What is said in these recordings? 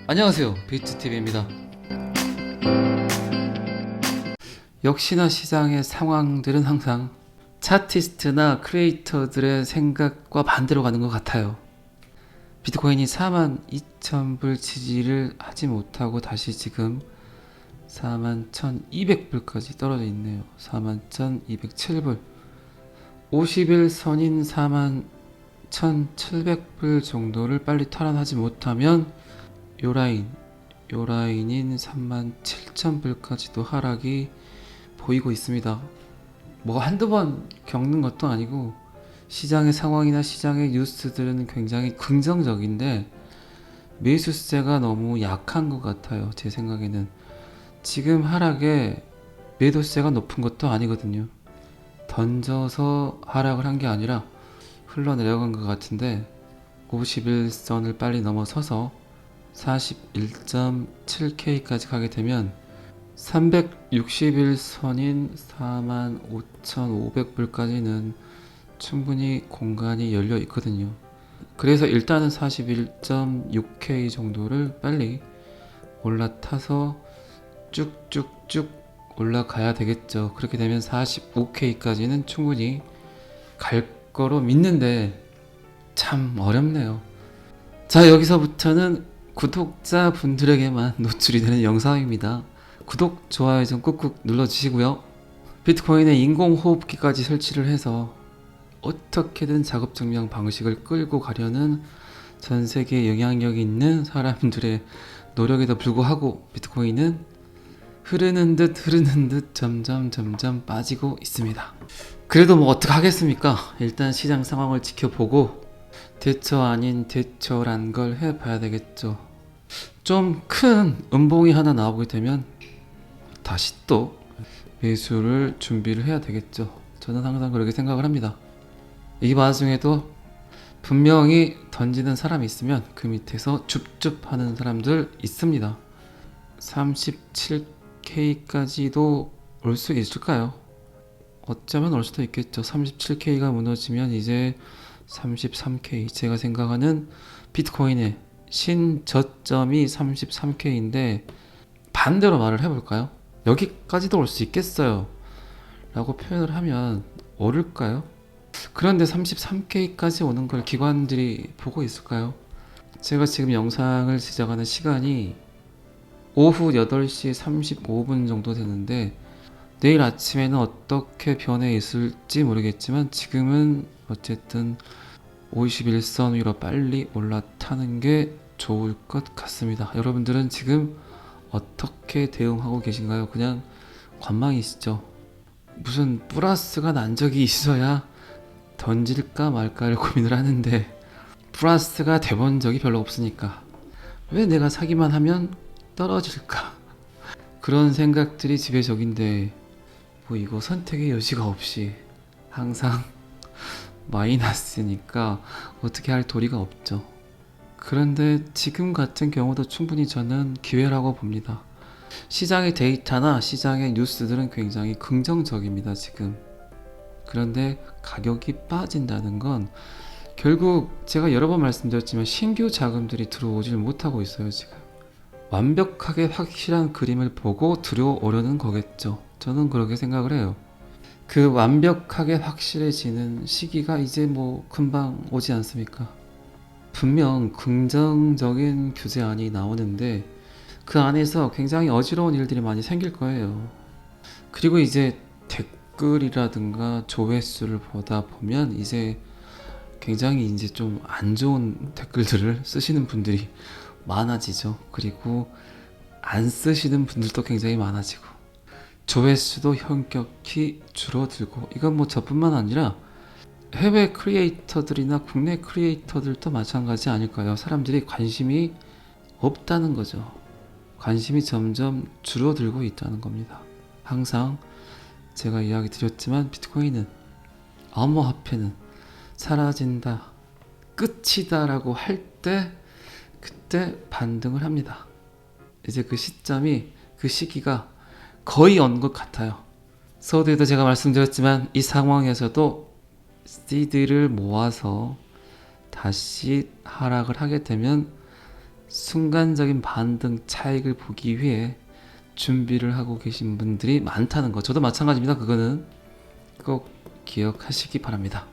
안녕하세요, 비트TV입니다. 역시나 시장의 상황들은 항상 차티스트나 크리에이터들의 생각과 반대로 가는 것 같아요. 비트코인이 42,000불 지지를 하지 못하고 다시 지금 41,200불까지 떨어져 있네요. 41,207불. 50일 선인 41,700불 정도를 빨리 탈환하지 못하면 요 라인인 37,000불까지도 하락이 보이고 있습니다. 뭐 한두 번 겪는 것도 아니고 시장의 상황이나 시장의 뉴스들은 굉장히 긍정적인데 매수세가 너무 약한 것 같아요. 제 생각에는 지금 하락에 매도세가 높은 것도 아니거든요. 던져서 하락을 한 게 아니라 흘러내려간 것 같은데 51선을 빨리 넘어서서 41.7K까지 가게 되면 361선인 45,500불까지는 충분히 공간이 열려 있거든요. 그래서 일단은 41.6K 정도를 빨리 올라타서 쭉쭉쭉 올라가야 되겠죠. 그렇게 되면 45K까지는 충분히 갈 거로 믿는데 참 어렵네요. 자, 여기서부터는 구독자분들에게만 노출이 되는 영상입니다. 구독, 좋아요 좀 꾹꾹 눌러주시고요. 비트코인에 인공호흡기까지 설치를 해서 어떻게든 작업 증명 방식을 끌고 가려는 전 세계에 영향력이 있는 사람들의 노력에도 불구하고 비트코인은 흐르는 듯 점점 빠지고 있습니다. 그래도 뭐 어떡하겠습니까? 일단 시장 상황을 지켜보고 대처 아닌 대처란 걸 해봐야 되겠죠. 좀 큰 음봉이 하나 나오게 되면 다시 또 매수를 준비를 해야 되겠죠. 저는 항상 그렇게 생각을 합니다. 이 와중에도 분명히 던지는 사람이 있으면 그 밑에서 줍줍하는 사람들 있습니다. 37K까지도 올 수 있을까요? 어쩌면 올 수도 있겠죠. 37K가 무너지면 이제 33K, 제가 생각하는 비트코인의 신저점이 33K인데 반대로 말을 해볼까요? 여기까지도 올 수 있겠어요 라고 표현을 하면 오를까요? 그런데 33K까지 오는 걸 기관들이 보고 있을까요? 제가 지금 영상을 제작하는 시간이 오후 8시 35분 정도 되는데 내일 아침에는 어떻게 변해 있을지 모르겠지만 지금은 어쨌든 51선 위로 빨리 올라타는 게 좋을 것 같습니다. 여러분들은 지금 어떻게 대응하고 계신가요? 그냥 관망이시죠? 무슨 플러스가 난 적이 있어야 던질까 말까를 고민을 하는데 플러스가 돼본 적이 별로 없으니까 왜 내가 사기만 하면 떨어질까? 그런 생각들이 지배적인데 뭐 이거 선택의 여지가 없이 항상 마이너스니까 어떻게 할 도리가 없죠. 그런데 지금 같은 경우도 충분히 저는 기회라고 봅니다. 시장의 데이터나 시장의 뉴스들은 굉장히 긍정적입니다, 지금. 그런데 가격이 빠진다는 건 결국 제가 여러 번 말씀드렸지만 신규 자금들이 들어오질 못하고 있어요, 지금. 완벽하게 확실한 그림을 보고 들어오려는 거겠죠. 저는 그렇게 생각을 해요. 그 완벽하게 확실해지는 시기가 이제 뭐 금방 오지 않습니까? 분명 긍정적인 규제안이 나오는데 그 안에서 굉장히 어지러운 일들이 많이 생길 거예요. 그리고 이제 댓글이라든가 조회수를 보다 보면 이제 굉장히 이제 좀 안 좋은 댓글들을 쓰시는 분들이 많아지죠. 그리고 안 쓰시는 분들도 굉장히 많아지고 조회수도 현격히 줄어들고 이건 뭐 저뿐만 아니라 해외 크리에이터들이나 국내 크리에이터들도 마찬가지 아닐까요? 사람들이 관심이 없다는 거죠. 관심이 점점 줄어들고 있다는 겁니다. 항상 제가 이야기 드렸지만 비트코인은 암호화폐는 사라진다, 끝이다 라고 할 때 그때 반등을 합니다. 이제 그 시점이, 그 시기가 거의 온 것 같아요. 서두에도 제가 말씀드렸지만 이 상황에서도 시드를 모아서 다시 하락을 하게 되면 순간적인 반등 차익을 보기 위해 준비를 하고 계신 분들이 많다는 거. 저도 마찬가지입니다. 그거는 꼭 기억하시기 바랍니다.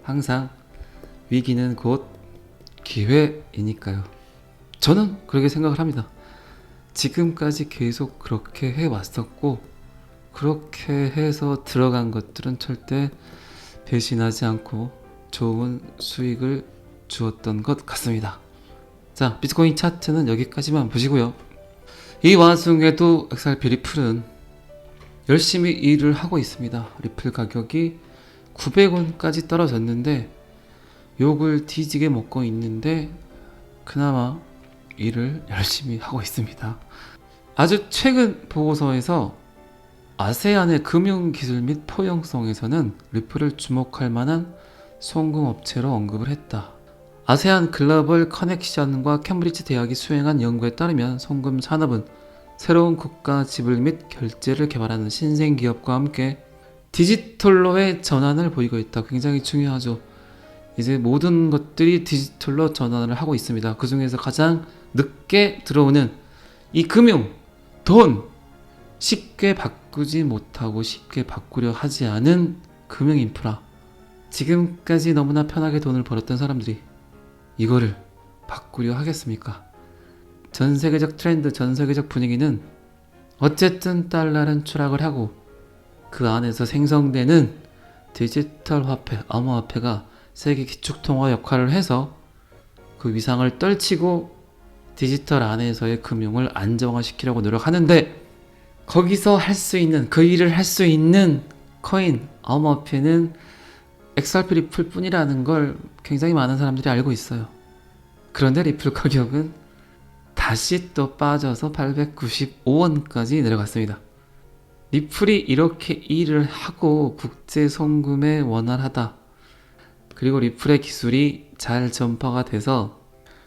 항상 위기는 곧 기회이니까요. 저는 그렇게 생각을 합니다. 지금까지 계속 그렇게 해왔었고, 그렇게 해서 들어간 것들은 절대 배신하지 않고 좋은 수익을 주었던 것 같습니다. 자, 비트코인 차트는 여기까지만 보시고요. 이 와중에도 XRP 리플은 열심히 일을 하고 있습니다. 리플 가격이 900원까지 떨어졌는데 욕을 뒤지게 먹고 있는데 그나마 일을 열심히 하고 있습니다. 아주 최근 보고서에서 아세안의 금융기술 및 포용성에서는 리플을 주목할 만한 송금업체로 언급을 했다. 아세안 글로벌 커넥션과 캠브리지 대학이 수행한 연구에 따르면 송금 산업은 새로운 국가 지불 및 결제를 개발하는 신생 기업과 함께 디지털로의 전환을 보이고 있다. 굉장히 중요하죠. 이제 모든 것들이 디지털로 전환을 하고 있습니다. 그 중에서 가장 늦게 들어오는 이 금융, 돈, 쉽게 바꾸지 못하고 쉽게 바꾸려 하지 않은 금융 인프라. 지금까지 너무나 편하게 돈을 벌었던 사람들이 이거를 바꾸려 하겠습니까? 전 세계적 트렌드, 전 세계적 분위기는 어쨌든 달러는 추락을 하고 그 안에서 생성되는 디지털 화폐, 암호화폐가 세계 기축통화 역할을 해서 그 위상을 떨치고 디지털 안에서의 금융을 안정화시키려고 노력하는데, 거기서 할 수 있는, 그 일을 할 수 있는 코인, 암호화폐는 XRP 리플 뿐이라는 걸 굉장히 많은 사람들이 알고 있어요. 그런데 리플 가격은 다시 또 빠져서 895원까지 내려갔습니다. 리플이 이렇게 일을 하고 국제 송금에 원활하다. 그리고 리플의 기술이 잘 전파가 돼서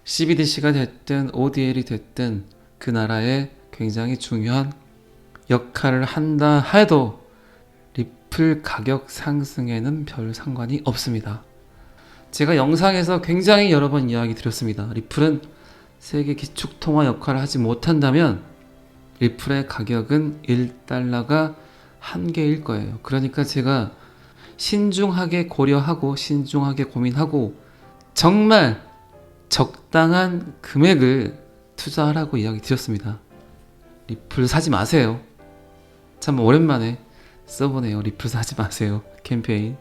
CBDC가 됐든 ODL이 됐든 그 나라에 굉장히 중요한 역할을 한다 해도 리플 가격 상승에는 별 상관이 없습니다. 제가 영상에서 굉장히 여러 번 이야기 드렸습니다. 리플은 세계 기축통화 역할을 하지 못한다면 리플의 가격은 1달러가 한계일 거예요. 그러니까 제가 신중하게 고려하고 신중하게 고민하고 정말 적당한 금액을 투자하라고 이야기 드렸습니다. 리플 사지 마세요. 참 오랜만에 써보네요. 리플 사지 마세요 캠페인.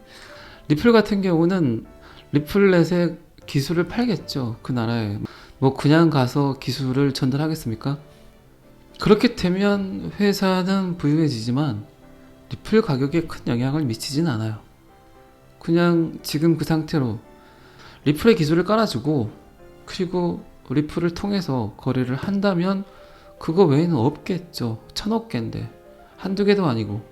리플 같은 경우는 리플넷의 기술을 팔겠죠. 그 나라에 뭐 그냥 가서 기술을 전달하겠습니까? 그렇게 되면 회사는 부유해지지만 리플 가격에 큰 영향을 미치진 않아요. 그냥 지금 그 상태로 리플의 기술을 깔아주고 그리고 리플을 통해서 거래를 한다면 그거 외에는 없겠죠. 1000억 개인데 한두 개도 아니고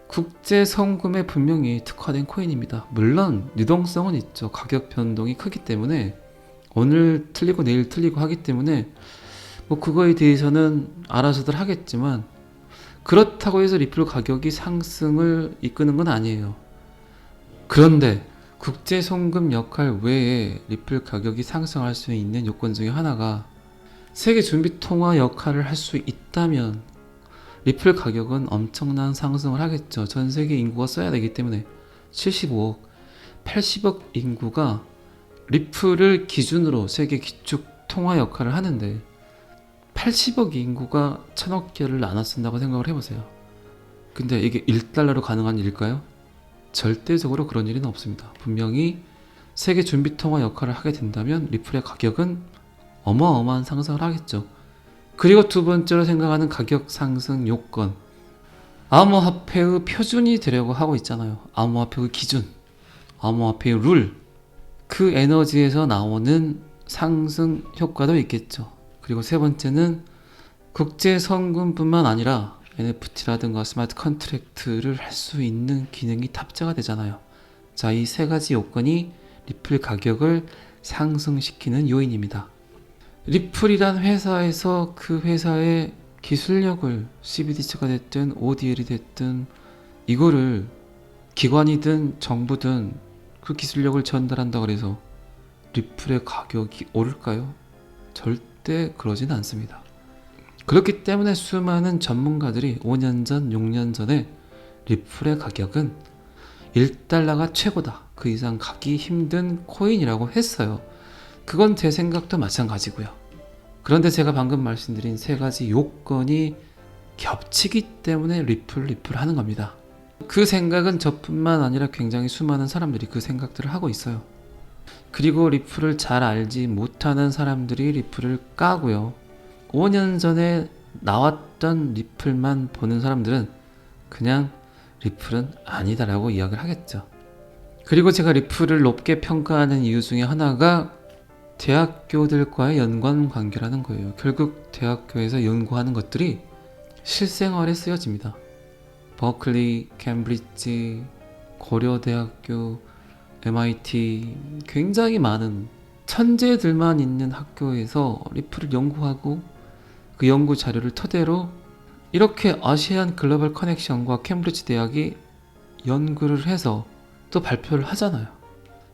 국제 송금에 분명히 특화된 코인입니다. 물론 유동성은 있죠. 가격 변동이 크기 때문에 오늘 틀리고 내일 틀리고 하기 때문에 뭐 그거에 대해서는 알아서들 하겠지만 그렇다고 해서 리플 가격이 상승을 이끄는 건 아니에요. 그런데 국제 송금 역할 외에 리플 가격이 상승할 수 있는 요건 중에 하나가 세계 준비 통화 역할을 할 수 있다면 리플 가격은 엄청난 상승을 하겠죠. 전 세계 인구가 써야 되기 때문에 75억, 80억 인구가 리플을 기준으로 세계 기축 통화 역할을 하는데 80억 인구가 1000억 개를 나눠 쓴다고 생각을 해보세요. 근데 이게 1달러로 가능한 일일까요? 절대적으로 그런 일은 없습니다. 분명히 세계 준비 통화 역할을 하게 된다면 리플의 가격은 어마어마한 상승을 하겠죠. 그리고 두 번째로 생각하는 가격 상승 요건, 암호화폐의 표준이 되려고 하고 있잖아요. 암호화폐의 기준, 암호화폐의 룰, 그 에너지에서 나오는 상승 효과도 있겠죠. 그리고 세 번째는 국제 송금뿐만 아니라 NFT라든가 스마트 컨트랙트를 할 수 있는 기능이 탑재가 되잖아요. 자, 이 세 가지 요건이 리플 가격을 상승시키는 요인입니다. 리플이란 회사에서 그 회사의 기술력을 CBDC가 됐든 ODL이 됐든 이거를 기관이든 정부든 그 기술력을 전달한다 그래서 리플의 가격이 오를까요? 절대 그러진 않습니다. 그렇기 때문에 수많은 전문가들이 5년 전, 6년 전에 리플의 가격은 1달러가 최고다. 그 이상 가기 힘든 코인이라고 했어요. 그건 제 생각도 마찬가지고요. 그런데 제가 방금 말씀드린 세 가지 요건이 겹치기 때문에 리플 하는 겁니다. 그 생각은 저뿐만 아니라 굉장히 수많은 사람들이 그 생각들을 하고 있어요. 그리고 리플을 잘 알지 못하는 사람들이 리플을 까고요. 5년 전에 나왔던 리플만 보는 사람들은 그냥 리플은 아니다라고 이야기를 하겠죠. 그리고 제가 리플을 높게 평가하는 이유 중에 하나가 대학교들과의 연관 관계라는 거예요. 결국 대학교에서 연구하는 것들이 실생활에 쓰여집니다. 버클리, 캠브리지, 고려대학교, MIT 굉장히 많은 천재들만 있는 학교에서 리플을 연구하고 그 연구 자료를 토대로 이렇게 아시안 글로벌 커넥션과 캠브리지 대학이 연구를 해서 또 발표를 하잖아요.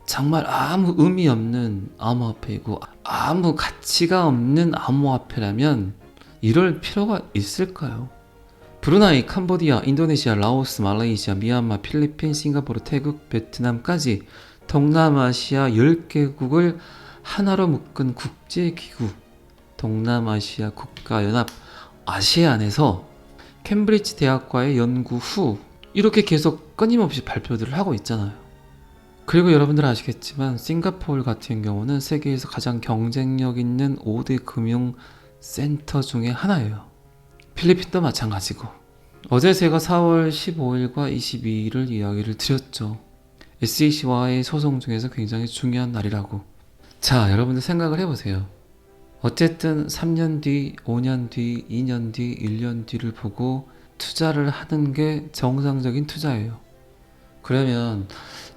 정말 아무 의미 없는 암호화폐이고 아무 가치가 없는 암호화폐라면 이럴 필요가 있을까요? 브루나이, 캄보디아, 인도네시아, 라오스, 말레이시아, 미얀마, 필리핀, 싱가포르, 태국, 베트남까지 동남아시아 10개국을 하나로 묶은 국제기구 동남아시아 국가연합 아세안에서 캠브리지 대학과의 연구 후 이렇게 계속 끊임없이 발표들을 하고 있잖아요. 그리고 여러분들 아시겠지만 싱가포르 같은 경우는 세계에서 가장 경쟁력 있는 5대 금융센터 중에 하나예요. 필리핀도 마찬가지고. 어제 제가 4월 15일과 22일을 이야기를 드렸죠. SEC와의 소송 중에서 굉장히 중요한 날이라고. 자, 여러분들 생각을 해보세요. 어쨌든 3년 뒤, 5년 뒤, 2년 뒤, 1년 뒤를 보고 투자를 하는 게 정상적인 투자예요. 그러면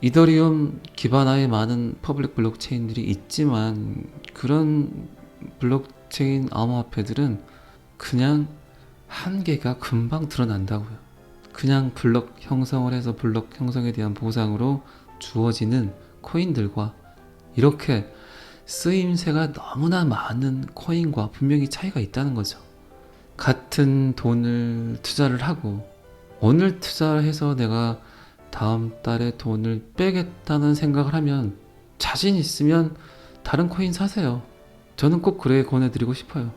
이더리움 기반화의 많은 퍼블릭 블록체인들이 있지만 그런 블록체인 암호화폐들은 그냥 한계가 금방 드러난다고요. 그냥 블록 형성을 해서 블록 형성에 대한 보상으로 주어지는 코인들과 이렇게 쓰임새가 너무나 많은 코인과 분명히 차이가 있다는 거죠. 같은 돈을 투자를 하고 오늘 투자해서 내가 다음 달에 돈을 빼겠다는 생각을 하면 자신 있으면 다른 코인 사세요. 저는 꼭 그래 권해드리고 싶어요.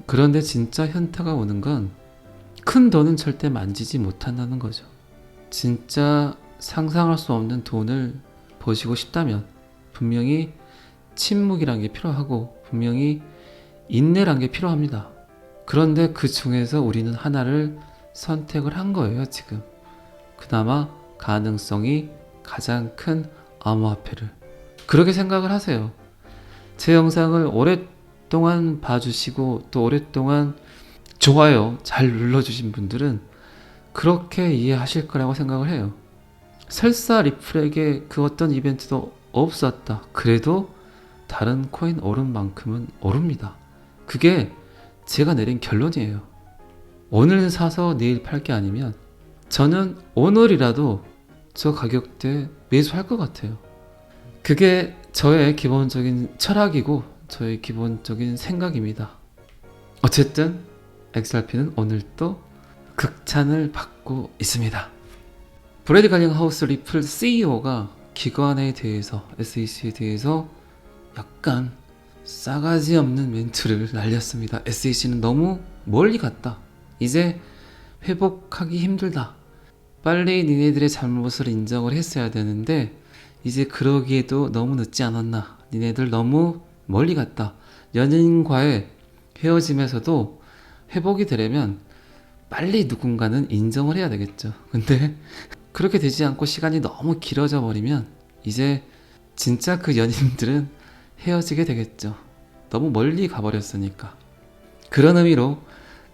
그런데 진짜 현타가 오는 건 큰 돈은 절대 만지지 못한다는 거죠. 진짜 상상할 수 없는 돈을 버시고 싶다면 분명히 침묵이란 게 필요하고 분명히 인내란 게 필요합니다. 그런데 그 중에서 우리는 하나를 선택을 한 거예요, 지금. 그나마 가능성이 가장 큰 암호화폐를. 그렇게 생각을 하세요. 제 영상을 오랫동안 봐주시고 또 오랫동안 좋아요 잘 눌러주신 분들은 그렇게 이해하실 거라고 생각을 해요. 설사 리플에게 그 어떤 이벤트도 없었다. 그래도 다른 코인 오른 만큼은 오릅니다. 그게 제가 내린 결론이에요. 오늘 사서 내일 팔 게 아니면 저는 오늘이라도 저 가격대에 매수할 것 같아요. 그게 저의 기본적인 철학이고 저의 기본적인 생각입니다. 어쨌든 XRP는 오늘 또 극찬을 받고 있습니다. 브래디 갈링하우스 리플 CEO가 기관에 대해서 SEC에 대해서 약간 싸가지 없는 멘트를 날렸습니다. SEC는 너무 멀리 갔다. 이제 회복하기 힘들다. 빨리 니네들의 잘못을 인정을 했어야 되는데 이제 그러기에도 너무 늦지 않았나. 니네들 너무 멀리 갔다. 연인과의 헤어짐에서도 회복이 되려면 빨리 누군가는 인정을 해야 되겠죠. 근데 그렇게 되지 않고 시간이 너무 길어져 버리면 이제 진짜 그 연인들은 헤어지게 되겠죠. 너무 멀리 가버렸으니까. 그런 의미로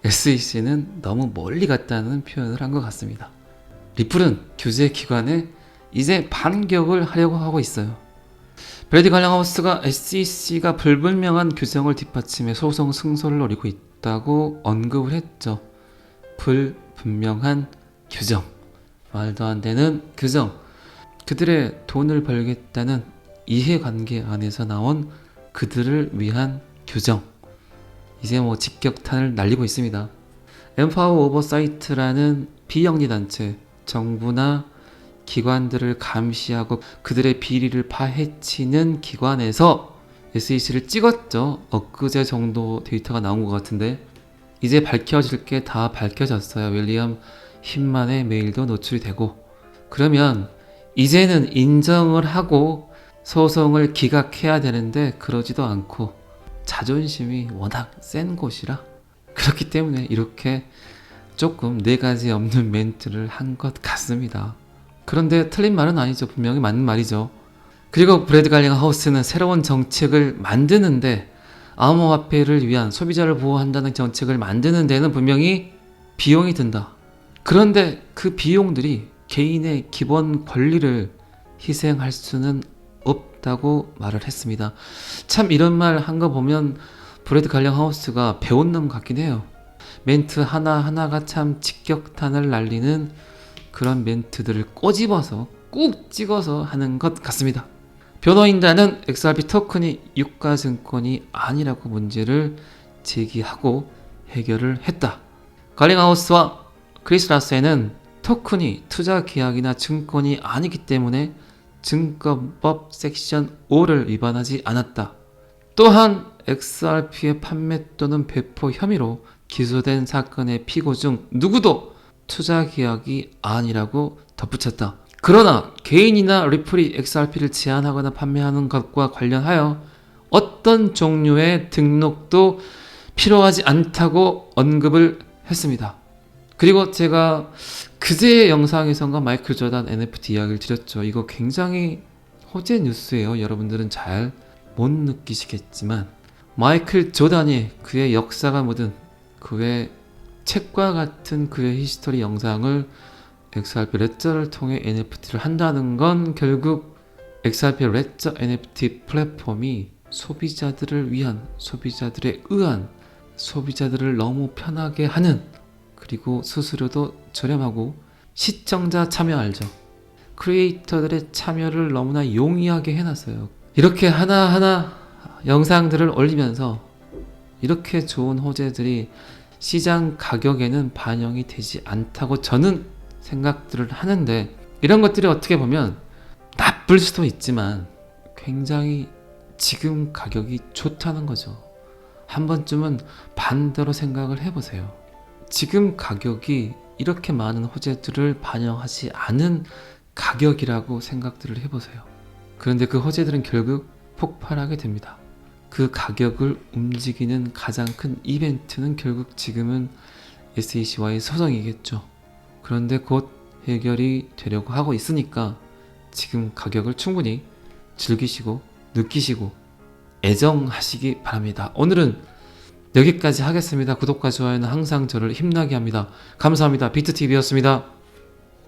SEC는 너무 멀리 갔다는 표현을 한 것 같습니다. 리플은 규제 기관에 이제 반격을 하려고 하고 있어요. 브래디 갈링하우스가 SEC가 불분명한 규정을 뒷받침해 소송 승소를 노리고 있다고 언급을 했죠. 불분명한 규정, 말도 안 되는 규정, 그들의 돈을 벌겠다는 이해관계 안에서 나온 그들을 위한 규정, 이제 뭐 직격탄을 날리고 있습니다. 엠파워 오버사이트라는 비영리 단체, 정부나 기관들을 감시하고 그들의 비리를 파헤치는 기관에서 SEC를 찍었죠. 엊그제 정도 데이터가 나온 것 같은데 이제 밝혀질 게 다 밝혀졌어요. 윌리엄 힙만의 메일도 노출이 되고, 그러면 이제는 인정을 하고 소송을 기각해야 되는데 그러지도 않고 자존심이 워낙 센 곳이라, 그렇기 때문에 이렇게 조금 네 가지 없는 멘트를 한 것 같습니다. 그런데 틀린 말은 아니죠. 분명히 맞는 말이죠. 그리고 브래드 갈링하우스는 새로운 정책을 만드는데, 암호화폐를 위한 소비자를 보호한다는 정책을 만드는 데는 분명히 비용이 든다. 그런데 그 비용들이 개인의 기본 권리를 희생할 수는 없다고 말을 했습니다. 참 이런 말 한 거 보면 브래드 갈링하우스가 배운 놈 같긴 해요. 멘트 하나하나가 참 직격탄을 날리는 그런 멘트들을 꼬집어서 꾹 찍어서 하는 것 같습니다. 변호인단은 XRP 토큰이 유가증권이 아니라고 문제를 제기하고 해결을 했다. 갈링하우스와 크리스 라세는 토큰이 투자 계약이나 증권이 아니기 때문에 증권법 섹션 5를 위반하지 않았다. 또한 XRP의 판매 또는 배포 혐의로 기소된 사건의 피고 중 누구도 투자 계약이 아니라고 덧붙였다. 그러나 개인이나 리플이 XRP를 제한하거나 판매하는 것과 관련하여 어떤 종류의 등록도 필요하지 않다고 언급을 했습니다. 그리고 제가 그제의 영상에선가 마이클 조단 NFT 이야기를 드렸죠. 이거 굉장히 호재 뉴스예요. 여러분들은 잘 못 느끼시겠지만 마이클 조단이 그의 역사가 묻은 그의 책과 같은 그의 히스토리 영상을 XRP 레저를 통해 NFT를 한다는 건 결국 XRP 레저 NFT 플랫폼이 소비자들을 위한, 소비자들에 의한, 소비자들을 너무 편하게 하는, 그리고 수수료도 저렴하고 시청자 참여 알죠? 크리에이터들의 참여를 너무나 용이하게 해놨어요. 이렇게 하나하나 영상들을 올리면서 이렇게 좋은 호재들이 시장 가격에는 반영이 되지 않다고 저는 생각들을 하는데, 이런 것들이 어떻게 보면 나쁠 수도 있지만 굉장히 지금 가격이 좋다는 거죠. 한 번쯤은 반대로 생각을 해보세요. 지금 가격이 이렇게 많은 호재들을 반영하지 않은 가격이라고 생각들을 해보세요. 그런데 그 호재들은 결국 폭발하게 됩니다. 그 가격을 움직이는 가장 큰 이벤트는 결국 지금은 SEC와의 소송이겠죠. 그런데 곧 해결이 되려고 하고 있으니까 지금 가격을 충분히 즐기시고 느끼시고 애정하시기 바랍니다. 오늘은 여기까지 하겠습니다. 구독과 좋아요는 항상 저를 힘나게 합니다. 감사합니다. 비트TV였습니다.